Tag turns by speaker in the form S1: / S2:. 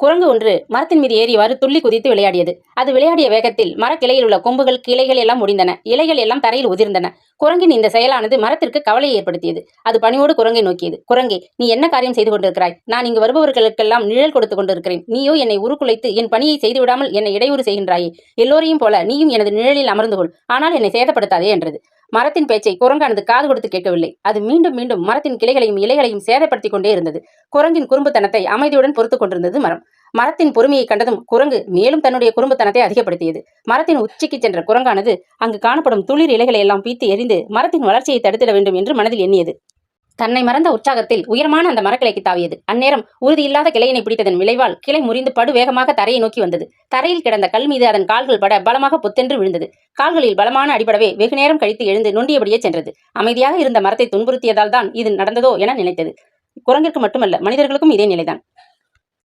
S1: குரங்கு ஒன்று மரத்தின் மீது ஏறியவாறு துள்ளி குதித்து விளையாடியது. அது விளையாடிய வேகத்தில் மரக்கிளையில் உள்ள கொம்புகள், கிளைகள் எல்லாம் முடிந்தன. இலைகள் எல்லாம் தரையில் உதிர்ந்தன. குரங்கின் இந்த செயலானது மரத்திற்கு கவலையை ஏற்படுத்தியது. அது பணிவோடு குரங்கை நோக்கியது. குரங்கே, நீ என்ன காரியம் செய்து கொண்டிருக்கிறாய்? நான் இங்கு வருபவர்களுக்கெல்லாம் நிழல் கொடுத்து கொண்டிருக்கிறேன். நீயோ என்னை உருக்குலைத்து என் பணியை செய்துவிடாமல் என்னை இடையூறு செய்கின்றாயே. எல்லோரையும் போல நீயும் எனது நிழலில் அமர்ந்து கொள். ஆனால் என்னை சேதப்படுத்தாதே என்றது. மரத்தின் பேச்சை குரங்கானது காது கொடுத்து கேட்கவில்லை. அது மீண்டும் மீண்டும் மரத்தின் கிளைகளையும் இலைகளையும் சேதப்படுத்திக் கொண்டே இருந்தது. குரங்கின் குறும்புத்தனத்தை அமைதியுடன் பொறுத்துக் கொண்டிருந்தது மரம். மரத்தின் பொறுமையை கண்டதும் குரங்கு மேலும் தன்னுடைய குறும்புத்தனத்தை அதிகப்படுத்தியது. மரத்தின் உச்சிக்கு சென்ற குரங்கானது அங்கு காணப்படும் துளிர் இலைகளை எல்லாம் பீத்து எறிந்து மரத்தின் வளர்ச்சியை தடுத்திட வேண்டும் என்று மனதில் எண்ணியது. தன்னை மறந்த உற்சாகத்தில் உயரமான அந்த மரக்கிளைக்கு தாவியது. அந்நேரம் உறுதியில்லாத கிளையினை பிடித்ததன் விளைவால் கிளை முறிந்து படு வேகமாக தரையை நோக்கி வந்தது. தரையில் கிடந்த கல் மீது அதன் கால்கள் பட பலமாக பொத்தென்று விழுந்தது. கால்களில் பலமான அடிபடவே வெகுநேரம் கழித்து எழுந்து நொண்டியபடியே சென்றது. அமைதியாக இருந்த மரத்தை துன்புறுத்தியதால் தான் இது நடந்ததோ என நினைத்தது. குரங்கிற்கு மட்டுமல்ல, மனிதர்களுக்கும் இதே நிலைதான்.